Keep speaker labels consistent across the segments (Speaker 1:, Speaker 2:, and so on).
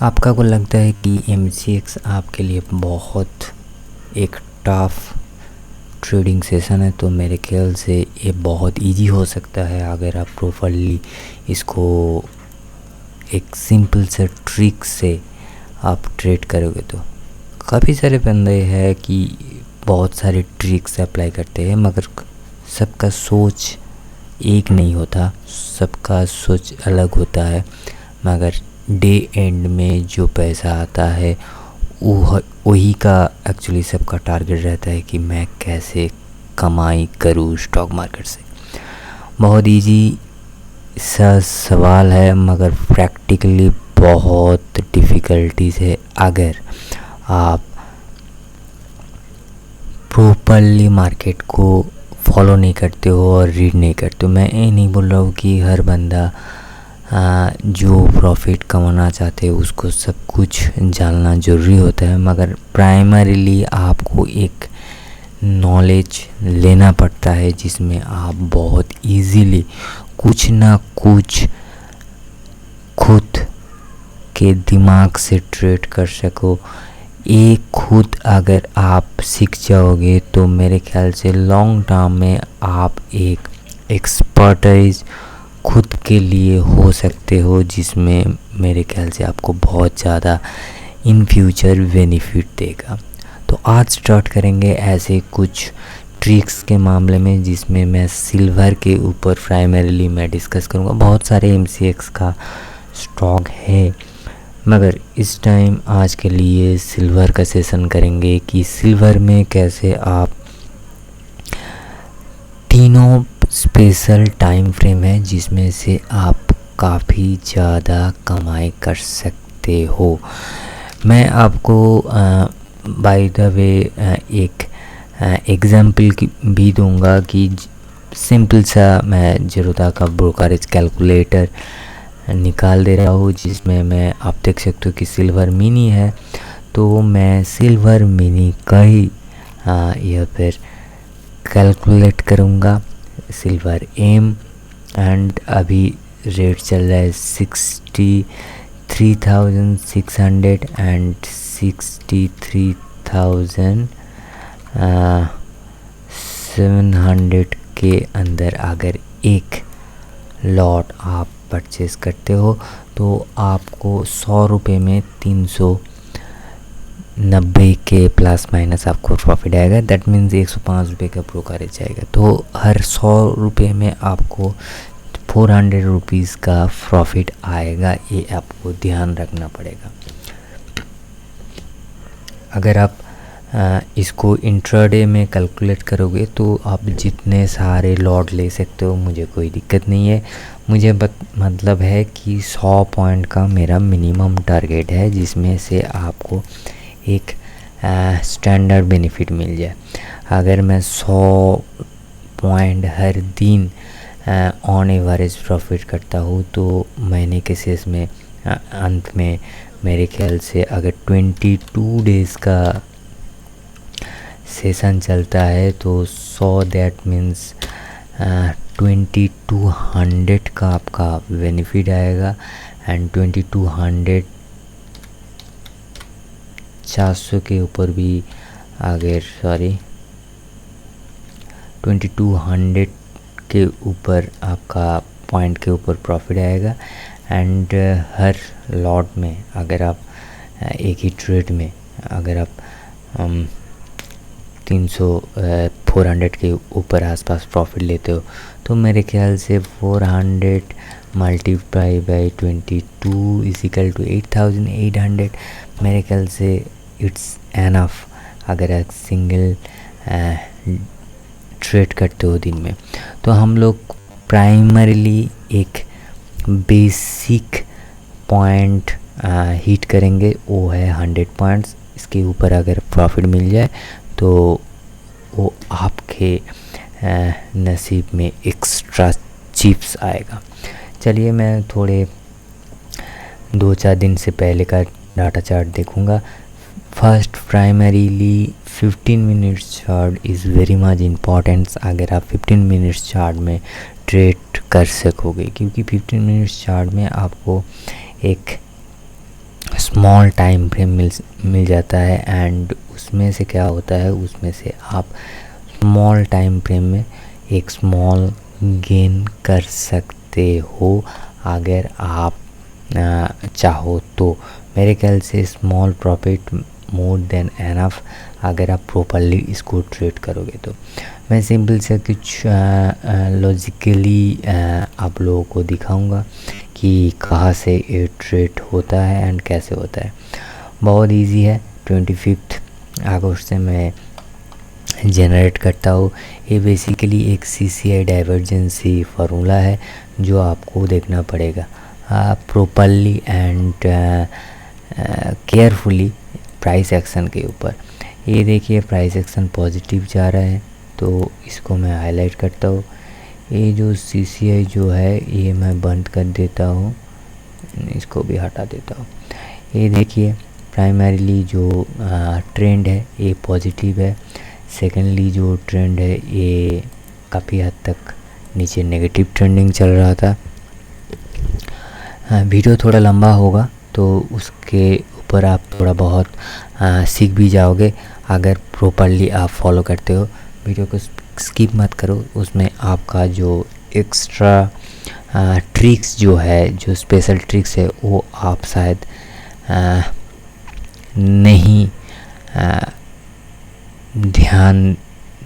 Speaker 1: आपका को लगता है कि MCX आपके लिए बहुत एक टफ ट्रेडिंग सेशन है, तो मेरे ख्याल से ये बहुत इजी हो सकता है अगर आप प्रॉपरली इसको एक सिंपल से ट्रिक से आप ट्रेड करोगे। तो काफ़ी सारे बंदे हैं कि बहुत सारे ट्रिक्स अप्लाई करते हैं, मगर सबका सोच एक नहीं होता, सबका सोच अलग होता है। मगर डे एंड में जो पैसा आता है वही का एक्चुअली सबका टारगेट रहता है कि मैं कैसे कमाई करूँ स्टॉक मार्केट से। बहुत इजी सा सवाल है, मगर प्रैक्टिकली बहुत डिफ़िकल्टीज है अगर आप प्रॉपरली मार्केट को फॉलो नहीं करते हो और रीड नहीं करते हो। मैं ये नहीं बोल रहा हूँ कि हर बंदा जो प्रॉफिट कमाना चाहते हैं उसको सब कुछ जानना ज़रूरी होता है, मगर प्राइमरीली आपको एक नॉलेज लेना पड़ता है जिसमें आप बहुत इजीली कुछ ना कुछ खुद के दिमाग से ट्रेड कर सको। एक खुद अगर आप सीख जाओगे तो मेरे ख्याल से लॉन्ग टर्म में आप एक एक्सपर्टाइज खुद के लिए हो सकते हो, जिसमें मेरे ख्याल से आपको बहुत ज़्यादा इन फ्यूचर बेनिफिट देगा। तो आज स्टार्ट करेंगे ऐसे कुछ ट्रिक्स के मामले में, जिसमें मैं सिल्वर के ऊपर प्राइमरीली मैं डिस्कस करूँगा। बहुत सारे MCX का स्टॉक है, मगर इस टाइम आज के लिए सिल्वर का सेशन करेंगे कि सिल्वर में कैसे आप तीनों स्पेशल टाइम फ्रेम है जिसमें से आप काफ़ी ज़्यादा कमाई कर सकते हो। मैं आपको बाय द वे एक एग्जाम्पल भी दूंगा कि सिंपल सा मैं जीरोधा का ब्रोकरेज कैलकुलेटर निकाल दे रहा हूँ, जिसमें मैं आप देख सकते हो कि सिल्वर मिनी है। तो मैं सिल्वर मिनी का ही या फिर कैलकुलेट करूँगा सिल्वर एम, एंड अभी रेट चल रहा है 63,600 एंड 63,700 के अंदर अगर एक लॉट आप परचेस करते हो तो आपको 100 रुपये में 390 के प्लस माइनस आपको प्रॉफिट आएगा। दैट मीन्स 105 रुपये का ब्रोकरेज आएगा। तो हर 100 रुपये में आपको 400 रुपीज़ का प्रॉफिट आएगा, ये आपको ध्यान रखना पड़ेगा। अगर आप इसको इंट्राडे में कैलकुलेट करोगे तो आप जितने सारे लॉट ले सकते हो, मुझे कोई दिक्कत नहीं है। मुझे मतलब है कि 100 पॉइंट का मेरा मिनिमम टारगेट है, जिसमें से आपको एक स्टैंडर्ड बेनिफिट मिल जाए। अगर मैं 100 पॉइंट हर दिन ऑन एवरेज प्रॉफिट करता हूँ तो महीने के शेष में अंत में मेरे ख्याल से अगर 22 डेज़ का सेशन चलता है तो 100 दैट मीन्स 2200 का आपका बेनिफिट आएगा। एंड 2200 400 के ऊपर भी अगर 2200 के ऊपर आपका पॉइंट के ऊपर प्रॉफिट आएगा। एंड हर लॉट में अगर आप एक ही ट्रेड में अगर आप 400 के ऊपर आसपास प्रॉफिट लेते हो तो मेरे ख्याल से 400 मल्टीप्लाई बाई 22 इजिकल टू 8,800 मेरे ख्याल से इट्स एनफ अगर आप सिंगल ट्रेड करते हो दिन में। तो हम लोग प्राइमरीली एक बेसिक पॉइंट हिट करेंगे, वो है 100 पॉइंट्स। इसके ऊपर अगर प्रॉफिट मिल जाए तो वो आपके नसीब में एक्स्ट्रा चिप्स आएगा। चलिए मैं थोड़े 2-4 दिन से पहले का डाटा चार्ट देखूंगा। First primarily 15 minutes chart is very much important. अगर आप 15 मिनट्स चार्ट में ट्रेड कर सकोगे, क्योंकि 15 मिनट्स चार्ट में आपको एक स्मॉल टाइम फ्रेम मिल जाता है एंड उसमें से क्या होता है, उसमें से आप स्मॉल टाइम फ्रेम में एक स्मॉल गेन कर सकते हो अगर आप चाहो तो। मेरे ख्याल से small profit more than enough अगर आप प्रॉपरली इसको ट्रेड करोगे तो। मैं सिंपल से कुछ लॉजिकली आप लोगों को दिखाऊंगा कि कहाँ से ये ट्रेड होता है एंड कैसे होता है। बहुत इजी है। 25 अगस्त से मैं जनरेट करता हूँ। ये बेसिकली एक CCI डाइवर्जेंसी फार्मूला है जो आपको देखना पड़ेगा properly and carefully price action के ऊपर। ये देखिए प्राइस एक्शन पॉजिटिव जा रहा है तो इसको मैं हाईलाइट करता हूँ। ये जो CCI जो है ये मैं बंद कर देता हूँ, इसको भी हटा देता हूँ। ये देखिए प्राइमरीली जो ट्रेंड है ये पॉजिटिव है। सेकेंडली जो ट्रेंड है ये काफ़ी हद तक नीचे नेगेटिव ट्रेंडिंग चल रहा था। वीडियो थोड़ा लंबा होगा तो उसके ऊपर आप थोड़ा बहुत सीख भी जाओगे अगर प्रॉपरली आप फॉलो करते हो। वीडियो को स्किप मत करो, उसमें आपका जो एक्स्ट्रा ट्रिक्स जो है, जो स्पेशल ट्रिक्स है वो आप शायद नहीं ध्यान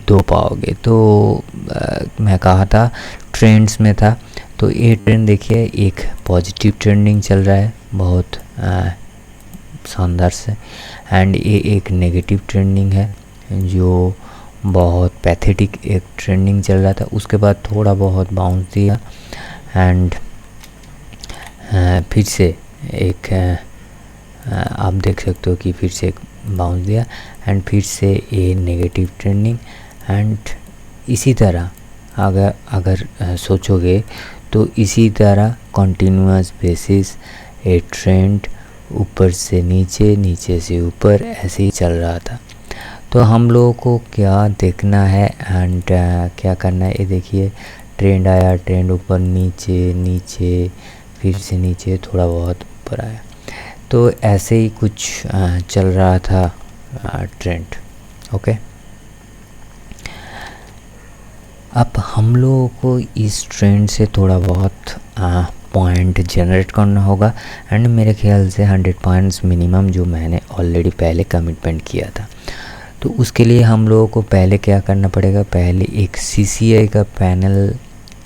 Speaker 1: दो पाओगे। तो मैं कहा था ट्रेंड्स में था, तो ये ट्रेंड देखिए एक पॉजिटिव ट्रेंडिंग चल रहा है बहुत शानदार से, एंड ये एक नेगेटिव ट्रेंडिंग है जो बहुत पैथेटिक एक ट्रेंडिंग चल रहा था। उसके बाद थोड़ा बहुत बाउंस दिया एंड फिर से एक आप देख सकते हो कि फिर से एक बाउंस दिया एंड फिर से ये नेगेटिव ट्रेंडिंग। एंड इसी तरह अगर सोचोगे तो इसी तरह कंटिन्यूअस बेसिस ये ट्रेंड ऊपर से नीचे, नीचे से ऊपर ऐसे ही चल रहा था। तो हम लोगों को क्या देखना है एंड क्या करना है, ये देखिए ट्रेंड आया, ट्रेंड ऊपर नीचे, नीचे फिर से नीचे, थोड़ा बहुत ऊपर आया। तो ऐसे ही कुछ चल रहा था ट्रेंड। ओके, अब हम लोगों को इस ट्रेंड से थोड़ा बहुत पॉइंट जनरेट करना होगा एंड मेरे ख्याल से 100 पॉइंट्स मिनिमम जो मैंने ऑलरेडी पहले कमिटमेंट किया था। तो उसके लिए हम लोगों को पहले क्या करना पड़ेगा, पहले एक CCI का पैनल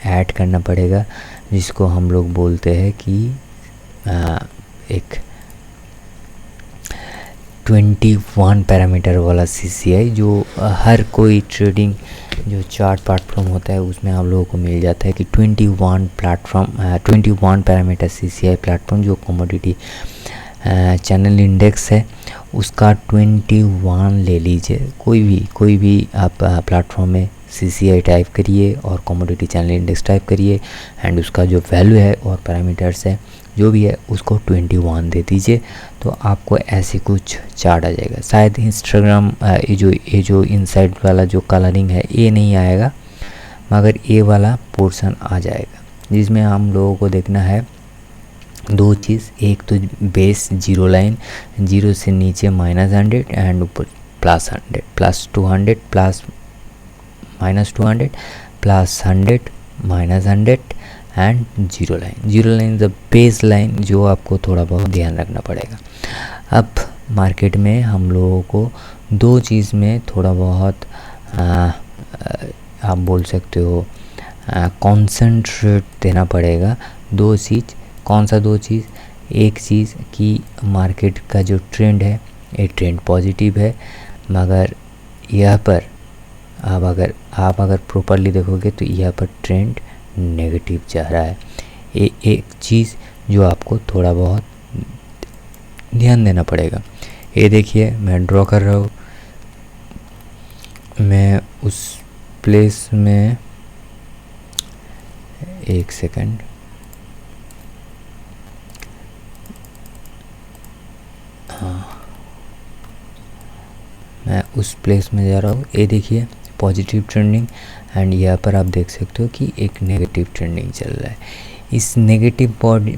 Speaker 1: ऐड करना पड़ेगा जिसको हम लोग बोलते हैं कि एक 21 पैरामीटर वाला CCI जो हर कोई ट्रेडिंग जो चार्ट प्लेटफॉर्म होता है उसमें आप लोगों को मिल जाता है कि 21 पैरामीटर CCI प्लेटफॉर्म जो कमोडिटी चैनल इंडेक्स है उसका 21 ले लीजिए। कोई भी आप प्लेटफॉर्म में CCI टाइप करिए और कमोडिटी चैनल इंडेक्स टाइप करिए एंड उसका जो वैल्यू है और पैरामीटर्स है जो भी है उसको 21 दे दीजिए। तो आपको ऐसे कुछ चार्ट आ जाएगा। शायद इंस्टाग्राम ये जो इनसाइड वाला जो कलरिंग है ये नहीं आएगा, मगर ये वाला पोर्शन आ जाएगा जिसमें हम लोगों को देखना है दो चीज़। एक तो बेस जीरो लाइन, जीरो से नीचे -100 एंड ऊपर +100, +200, plus -200, +100, -100 and zero line. Zero line the base line जो आपको थोड़ा बहुत ध्यान रखना पड़ेगा। अब मार्केट में हम लोगों को दो चीज़ में थोड़ा बहुत आप बोल सकते हो कॉन्सेंट्रेट देना पड़ेगा। दो चीज़, कौन सा दो चीज़? एक चीज़ कि मार्केट का जो ट्रेंड है ये ट्रेंड पॉजिटिव है, मगर यहाँ पर आप अगर प्रॉपरली देखोगे तो यहाँ पर ट्रेंड नेगेटिव जा रहा है। ये एक चीज़ जो आपको थोड़ा बहुत ध्यान देना पड़ेगा। ये देखिए मैं ड्रॉ कर रहा हूँ, मैं उस प्लेस में, एक सेकंड, हाँ मैं उस प्लेस में जा रहा हूँ। ये देखिए पॉजिटिव ट्रेंडिंग एंड यहाँ पर आप देख सकते हो कि एक नेगेटिव ट्रेंडिंग चल रहा है। इस नेगेटिव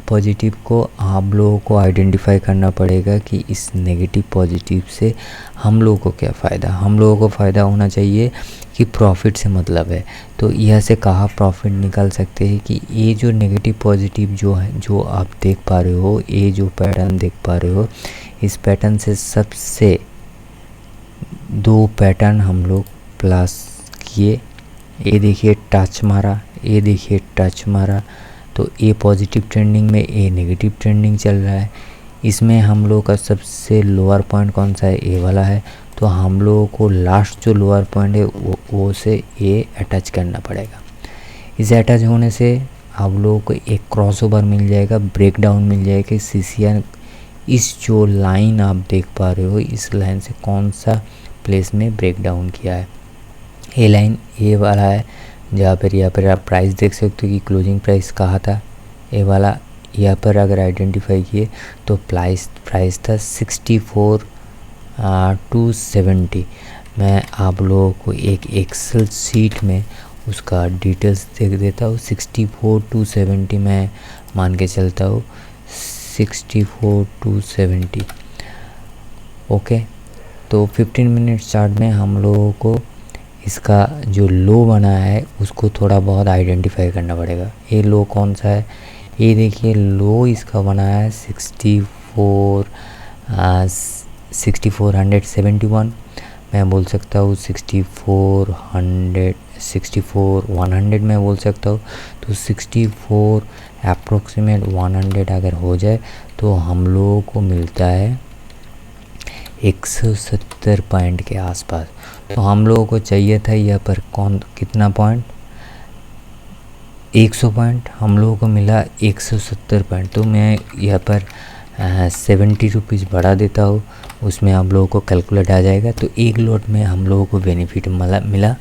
Speaker 1: पॉजिटिव को आप लोगों को आइडेंटिफाई करना पड़ेगा कि इस नेगेटिव पॉजिटिव से हम लोगों को क्या फ़ायदा। हम लोगों को फ़ायदा होना चाहिए कि प्रॉफिट से मतलब है। तो यह से कहाँ प्रॉफिट निकाल सकते हैं कि ये जो नेगेटिव पॉजिटिव जो है, जो आप देख पा रहे हो, ये जो पैटर्न देख पा रहे हो, इस पैटर्न से सबसे 2 पैटर्न हम लोग प्लस किए। ये देखिए टच मारा, ये देखिए टच मारा, तो ए पॉजिटिव ट्रेंडिंग में, ए नेगेटिव ट्रेंडिंग चल रहा है। इसमें हम लोग का सबसे लोअर पॉइंट कौन सा है, ए वाला है। तो हम लोगों को लास्ट जो लोअर पॉइंट है वो से ए अटैच करना पड़ेगा। इसे अटैच होने से आप लोगों को एक क्रॉसओवर मिल जाएगा, ब्रेकडाउन मिल जाएगा। सीसीआई इस जो लाइन आप देख पा रहे हो, इस लाइन से कौन सा प्लेस में ब्रेकडाउन किया है। ये लाइन ए वाला है, जहाँ पर यहाँ पर आप प्राइस देख सकते हो कि क्लोजिंग प्राइस कहाँ था। ए वाला यहाँ पर अगर आइडेंटिफाई किए तो प्राइस था 64,270। मैं आप लोगों को एक एक्सेल शीट में उसका डिटेल्स देख देता हूँ। 64,270 मैं मान के चलता हूँ, 64,270। ओके, तो 15 मिनट चार्ट में हम लोगों को इसका जो लो बना है उसको थोड़ा बहुत आइडेंटिफाई करना पड़ेगा। ये लो कौन सा है, ये देखिए लो इसका बना है 6471। मैं बोल सकता हूँ 64,100 मैं बोल सकता हूँ। तो 64 अप्रोक्सीमेट 100 अगर हो जाए तो हम लोगों को मिलता है 170 पॉइंट के आसपास। तो हम लोगों को चाहिए था यहाँ पर कितना पॉइंट, 100 पॉइंट। हम लोगों को मिला 170 पॉइंट। तो मैं यहाँ पर 70 रुपीज़ बढ़ा देता हूँ, उसमें आप लोगों को कैलकुलेट आ जाएगा। तो एक लॉट में हम लोगों को बेनिफिट मिला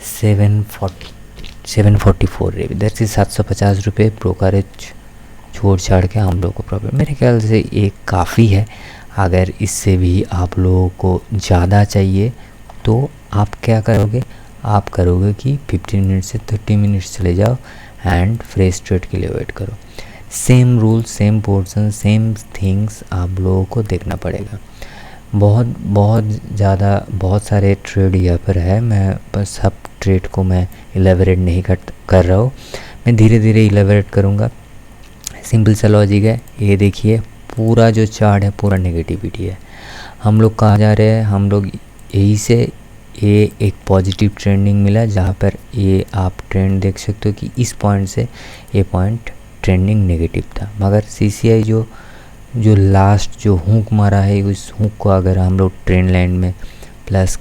Speaker 1: 744 इधर से 750 रुपये ब्रोकरेज छोड़ छाड़ के हम लोगों को प्रॉफिट। मेरे ख्याल से ये काफ़ी है। अगर इससे भी आप लोगों को ज़्यादा चाहिए तो आप क्या करोगे, आप करोगे कि 15 मिनट से 30 मिनट्स चले जाओ एंड फ्रेश ट्रेड के लिए वेट करो। Same rule, same portion, same things आप लोगों को देखना पड़ेगा। बहुत ज़्यादा बहुत सारे ट्रेड यहाँ पर है। मैं बस सब ट्रेड को मैं इलेबरेट नहीं कर रहा हूँ, मैं धीरे धीरे इलेबरेट करूँगा। सिंपल सा लॉजिक है। ये देखिए पूरा जो चार्ट है पूरा नेगेटिविटी है। हम लोग कहाँ जा रहे हैं, हम लोग यही से ये एक पॉजिटिव ट्रेंडिंग मिला, जहाँ पर ये आप ट्रेंड देख सकते हो कि इस पॉइंट से ये पॉइंट ट्रेंडिंग नेगेटिव था। मगर सीसीआई जो लास्ट जो हुक मारा है, उस हुक को अगर हम लोग ट्रेंड लाइन में प्लस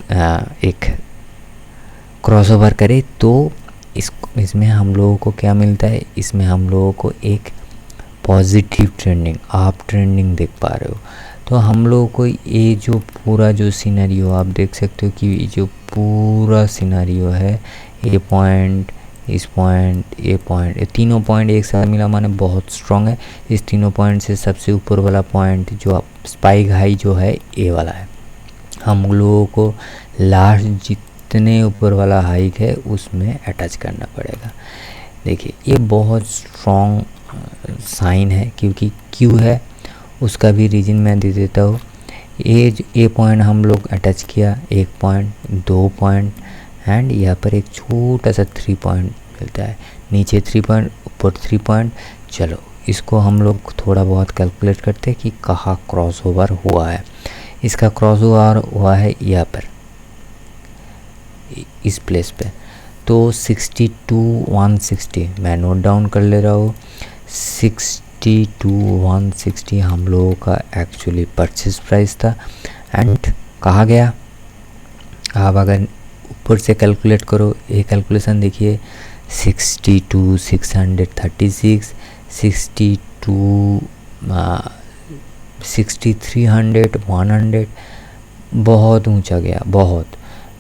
Speaker 1: एक क्रॉसओवर करें तो इसमें हम लोगों को क्या मिलता है, इसमें हम लोगों को एक पॉजिटिव ट्रेंडिंग, आप ट्रेंडिंग देख पा रहे हो। तो हम लोगों को ये जो पूरा जो सिनेरियो आप देख सकते हो कि ये जो पूरा सिनेरियो है, ये पॉइंट, इस पॉइंट, ये पॉइंट, ये तीनों पॉइंट एक साथ मिला माने बहुत स्ट्रॉन्ग है। इस तीनों पॉइंट से सबसे ऊपर वाला पॉइंट जो आप स्पाइक हाई जो है ये वाला है। हम लोगों को लास्ट जितने ऊपर वाला हाइक है उसमें अटैच करना पड़ेगा। देखिए ये बहुत स्ट्रॉन्ग साइन है, क्योंकि क्यों है उसका भी रीज़न मैं दे देता हूँ। ए पॉइंट हम लोग अटैच किया, 1 पॉइंट, 2 पॉइंट एंड यहाँ पर एक छोटा सा 3 पॉइंट मिलता है। नीचे 3 पॉइंट, ऊपर 3 पॉइंट। चलो इसको हम लोग थोड़ा बहुत कैलकुलेट करते हैं कि कहाँ क्रॉस ओवर हुआ है। इसका क्रॉस ओवर हुआ है यहाँ पर, इस प्लेस पे। तो 62,160 मैं नोट डाउन कर ले रहा हूँ। 62,160 हम लोगों का एक्चुअली परचेज प्राइस था। एंड कहाँ गया, आप अगर ऊपर से कैलकुलेट करो, ये कैलकुलेशन देखिए 62,636, 6300, 100, बहुत ऊंचा गया बहुत।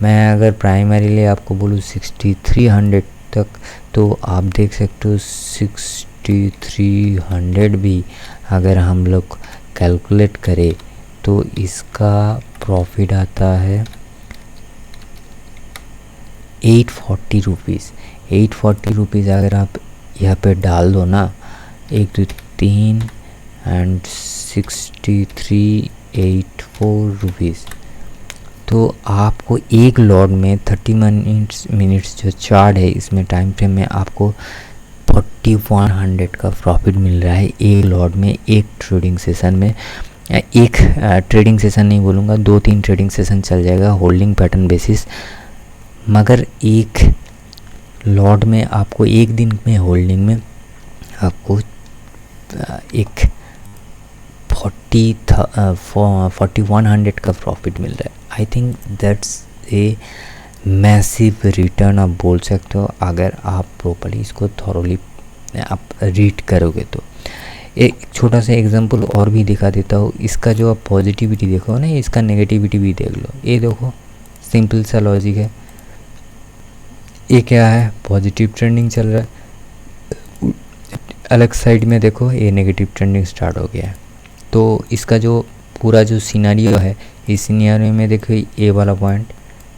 Speaker 1: मैं अगर प्राइमरीली आपको बोलूँ 6300 तक, तो आप देख सकते हो 6300 भी अगर हम लोग कैलकुलेट करें तो इसका प्रॉफिट आता है 840 रुपीज़। 840 रुपीज़ अगर आप यहाँ पे डाल दो ना, 1 2 3 एंड 6384 रुपीज़, तो आपको एक लॉट में 30 मिनट्स जो चार्ट है इसमें टाइम फ्रेम में आपको 4100 का प्रॉफिट मिल रहा है एक लॉट में, एक ट्रेडिंग सेशन में। एक ट्रेडिंग सेशन नहीं बोलूँगा, 2 3 ट्रेडिंग सेशन चल जाएगा होल्डिंग पैटर्न बेसिस, मगर एक लॉट में आपको एक दिन में होल्डिंग में आपको एक 4100 का प्रॉफिट मिल रहा है। I think that's a massive return आप बोल सकते हो, अगर आप प्रॉपर्ली इसको थॉरोली आप रीड करोगे तो। एक छोटा सा एग्जांपल और भी दिखा देता हूँ। इसका जो आप पॉजिटिविटी देखो ना, इसका नेगेटिविटी भी देख लो। ये देखो सिंपल सा लॉजिक है, ये क्या है, पॉजिटिव ट्रेंडिंग चल रहा है, अलग साइड में देखो ये नेगेटिव ट्रेंडिंग स्टार्ट हो गया है। तो इसका जो पूरा जो सिनेरियो है, इस सिनेरियो में देखो ये वाला पॉइंट,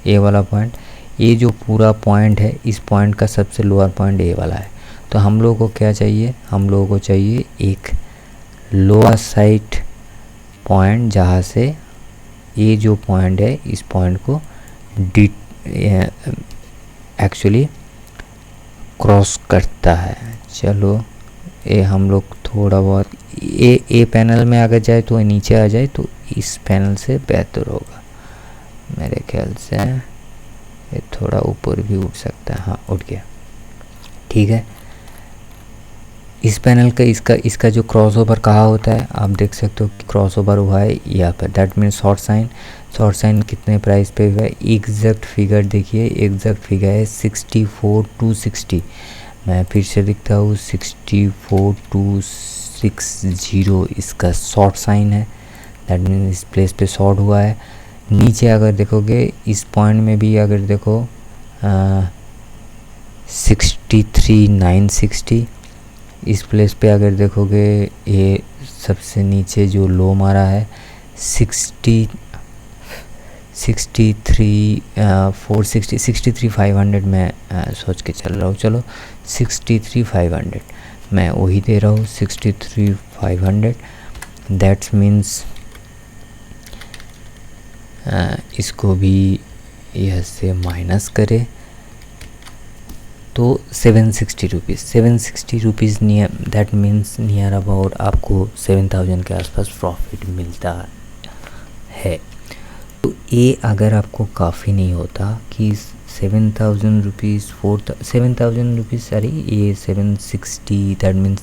Speaker 1: ये वाला पॉइंट, ये जो पूरा पॉइंट है, इस पॉइंट का सबसे लोअर पॉइंट ये वाला है। तो हम लोगों को क्या चाहिए, हम लोगों को चाहिए एक लोअर साइड पॉइंट, जहाँ से ये जो पॉइंट है इस पॉइंट को एक्चुअली क्रॉस करता है। चलो ये हम लोग थोड़ा बहुत ए पैनल में अगर जाए तो नीचे आ जाए तो इस पैनल से बेहतर होगा मेरे ख्याल से। ये थोड़ा ऊपर भी उठ सकता है, हाँ उठ गया, ठीक है। इस पैनल का इसका जो क्रॉस ओवर कहाँ होता है आप देख सकते हो कि क्रॉस ओवर हुआ है यहाँ पर, दैट मीन्स शॉर्ट साइन कितने प्राइस पे हुआ है, एग्जैक्ट फिगर देखिए, एग्जैक्ट फिगर है 64260। मैं फिर से दिखता हूँ 64260 इसका शॉर्ट साइन है, दैट मीन्स इस प्लेस पे शॉर्ट हुआ है। नीचे अगर देखोगे इस पॉइंट में भी अगर देखो 63960, इस प्लेस पे अगर देखोगे ये सबसे नीचे जो लो मारा है 63,500 मैं सोच के चल रहा हूँ, चलो 63,500 मैं वही दे रहा हूँ, 63,500। दैट्स मीन्स इसको भी यह से माइनस करे तो 760 rupees near, that means near about आपको 7000 के आसपास प्रॉफिट मिलता है। तो ये अगर आपको काफ़ी नहीं होता कि 7,000 रुपीज़ 7,000 रुपीज़ सॉरी ये 760, दैट मीन्स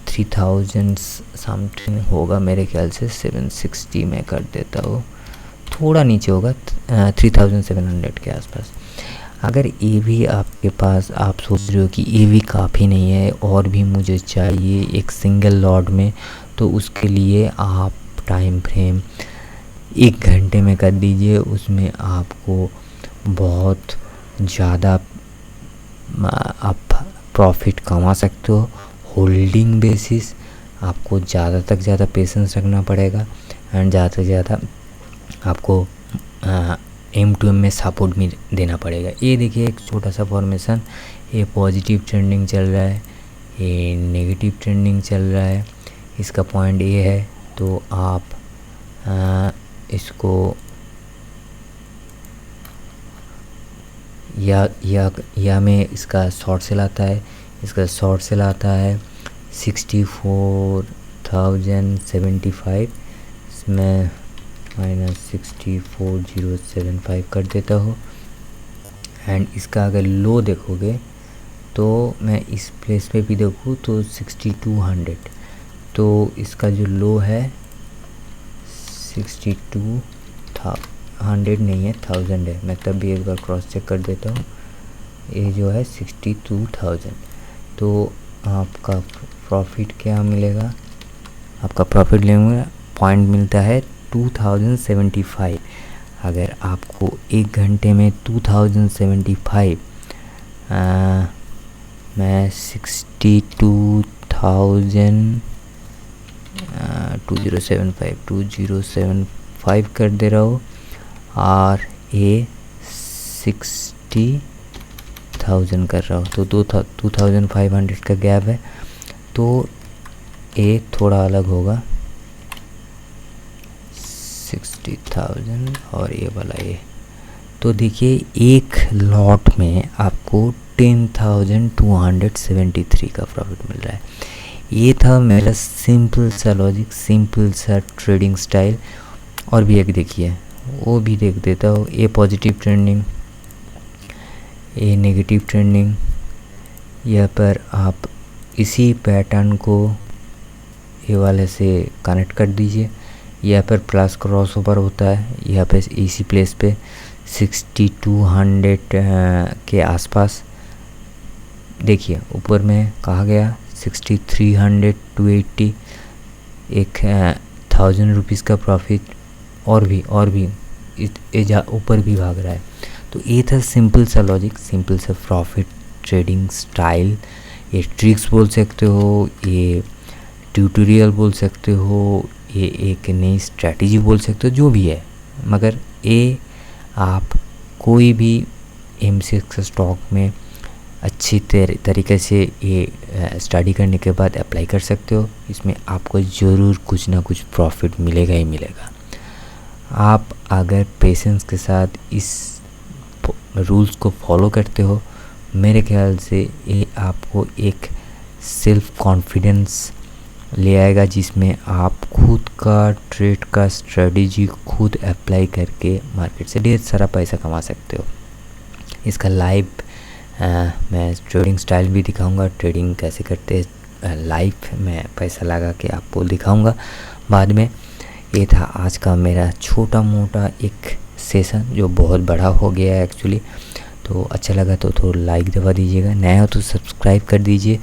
Speaker 1: 3000 समथिंग होगा मेरे ख्याल से, 760 में कर देता हूँ, थोड़ा नीचे होगा 3700 के आसपास। अगर ये भी आपके पास, आप सोच रहे हो कि ये भी काफ़ी नहीं है और भी मुझे चाहिए एक सिंगल लॉट में, तो उसके लिए आप टाइम फ्रेम 1 घंटे में कर दीजिए, उसमें आपको बहुत ज़्यादा आप प्रॉफिट कमा सकते हो। होल्डिंग बेसिस आपको ज़्यादा तक ज़्यादा पेशेंस रखना पड़ेगा एंड ज़्यादा से ज़्यादा आपको M2M में सपोर्ट भी देना पड़ेगा। ये देखिए एक छोटा सा फॉर्मेशन, ये पॉजिटिव ट्रेंडिंग चल रहा है, ये नेगेटिव ट्रेंडिंग चल रहा है, इसका पॉइंट ये है। तो आप इसको या में इसका शॉर्ट सेल आता है, इसका शॉर्ट सेल आता है 64,075, इसमें -64075 कर देता हूँ। एंड इसका अगर लो देखोगे तो मैं इस प्लेस पे भी देखूँ तो 6200, तो इसका जो लो है 6200 नहीं है, 1000 है। मैं तब भी एक बार क्रॉस चेक कर देता हूँ, ये जो है 62,000। तो आपका प्रॉफिट क्या मिलेगा, आपका प्रॉफिट लेंगे पॉइंट मिलता है 2075। अगर आपको 1 घंटे में 2075 मैं 2075 कर दे रहा हूँ और ये 60,000 3000 कर रहा हो तो 2500 का गैप है, तो ए थोड़ा अलग होगा 60,000 और ये वाला ये। तो देखिए एक लॉट में आपको 10,273 का प्रॉफिट मिल रहा है। ये था मेरा सिंपल सा लॉजिक, सिंपल सा ट्रेडिंग स्टाइल। और भी एक देखिए, वो भी देख देता हूँ। ए पॉजिटिव ट्रेंडिंग, ए नेगेटिव ट्रेंडिंग। यहाँ पर आप इसी पैटर्न को ये वाले से कनेक्ट कर दीजिए। यहाँ पर प्लस क्रॉस ओवर होता है, यहाँ पे इसी प्लेस पे 6200 के आसपास। देखिए ऊपर में कहा गया 6300 टू 80, 1000 रुपीज़ का प्रॉफिट। और भी ऊपर भी भाग रहा है। तो ये था सिंपल सा लॉजिक, सिंपल सा प्रॉफिट ट्रेडिंग स्टाइल। ये ट्रिक्स बोल सकते हो, ये ट्यूटोरियल बोल सकते हो, ये एक नई स्ट्रैटेजी बोल सकते हो, जो भी है। मगर ये आप कोई भी M6 स्टॉक में अच्छी तरीके से ये स्टडी करने के बाद अप्लाई कर सकते हो। इसमें आपको ज़रूर कुछ ना कुछ प्रॉफिट मिलेगा ही मिलेगा। आप अगर पेशेंस के साथ इस रूल्स को फॉलो करते हो, मेरे ख्याल से ये आपको एक सेल्फ कॉन्फिडेंस ले आएगा, जिसमें आप खुद का ट्रेड का स्ट्रेटजी खुद अप्लाई करके मार्केट से ढेर सारा पैसा कमा सकते हो। इसका लाइव मैं ट्रेडिंग स्टाइल भी दिखाऊंगा, ट्रेडिंग कैसे करते हैं लाइव मैं पैसा लगा के आपको दिखाऊंगा बाद में। ये था आज का मेरा छोटा मोटा एक सेशन, जो बहुत बड़ा हो गया है एक्चुअली। तो अच्छा लगा तो थोड़ा लाइक दबा दीजिएगा, नया हो तो सब्सक्राइब कर दीजिए।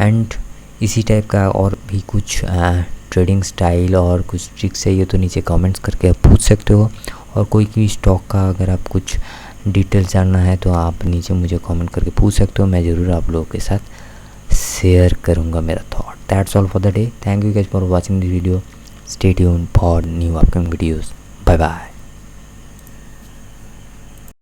Speaker 1: एंड इसी टाइप का और भी कुछ ट्रेडिंग स्टाइल और कुछ ट्रिक्स चाहिए तो नीचे कमेंट्स करके आप पूछ सकते हो। और कोई भी स्टॉक का अगर आप कुछ डिटेल्स जानना है तो आप नीचे मुझे कमेंट करके पूछ सकते हो, मैं ज़रूर आप लोगों के साथ शेयर करूँगा मेरा thought. That's all for the day. Thank you guys for watching this video. Stay tuned for new upcoming videos. Bye bye.